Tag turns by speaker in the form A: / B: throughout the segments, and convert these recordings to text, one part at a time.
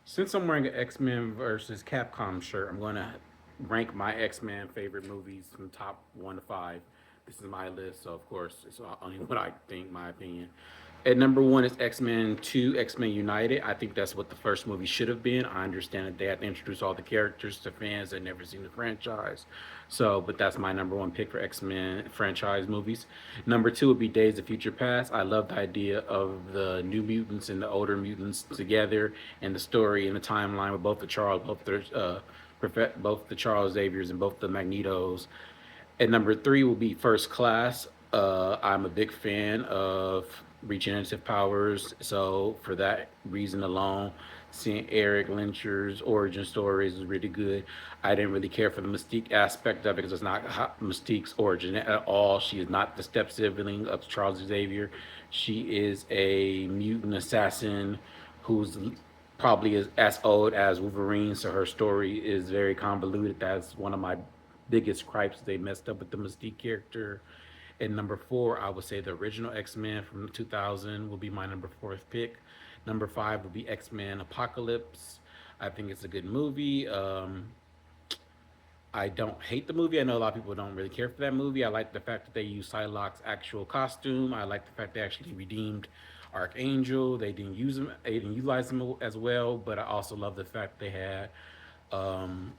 A: Since I'm wearing an X-Men versus Capcom shirt, I'm going to rank my X-Men favorite movies from top 1 to 5. This is my list, so of course, it's only what I think, my opinion. At number one is X-Men 2, X-Men United. I think that's what the first movie should have been. I understand that they had to introduce all the characters to fans that never seen the franchise. So, but that's my number one pick for X-Men franchise movies. Number two would be Days of Future Past. I love the idea of the New Mutants and the older mutants together, and the story and the timeline with both the Charles Xaviers and both the Magnetos. At number three will be First Class. I'm a big fan of regenerative powers, so for that reason alone, seeing Eric Lyncher's origin stories is really good. I didn't really care for the Mystique aspect of it because it's not Mystique's origin at all. She is not the step sibling of Charles Xavier. She is a mutant assassin who's probably as old as Wolverine, so her story is very convoluted. That's one of my biggest gripes. They messed up with the Mystique character. And number four, I would say the original X Men from 2000 will be my number fourth pick. Number five would be X Men Apocalypse. I think it's a good movie. I don't hate the movie. I know a lot of people don't really care for that movie. I like the fact that they used Psylocke's actual costume. I like the fact they actually redeemed Archangel. They didn't use him. They didn't utilize him as well. But I also love the fact they had um,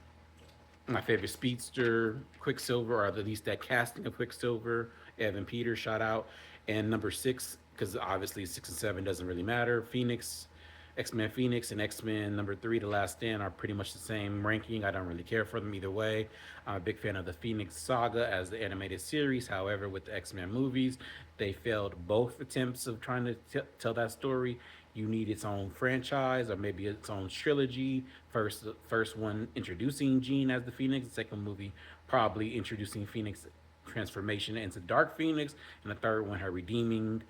A: my favorite speedster, Quicksilver, or at least that casting of Quicksilver, Evan Peters, shout out. And number six, because obviously 6 and 7 doesn't really matter. X Men Phoenix, and X Men number three, The Last Stand, are pretty much the same ranking. I don't really care for them either way. I'm a big fan of the Phoenix Saga as the animated series. However, with the X Men movies, they failed both attempts of trying to tell that story. You need its own franchise or maybe its own trilogy. First one introducing Jean as the Phoenix. The second movie probably introducing Phoenix transformation into Dark Phoenix, and the third one her redeeming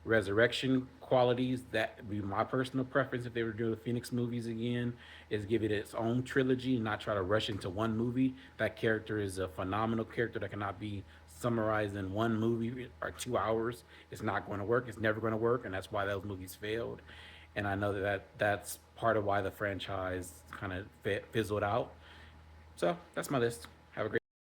A: resurrection qualities. That would be my personal preference if they were doing the Phoenix movies again, is give it its own trilogy, not try to rush into one movie. That character is a phenomenal character that cannot be summarized in one movie or 2 hours. It's not going to work. It's never going to work, and that's why those movies failed. And I know that's part of why the franchise kind of fizzled out. So that's my list.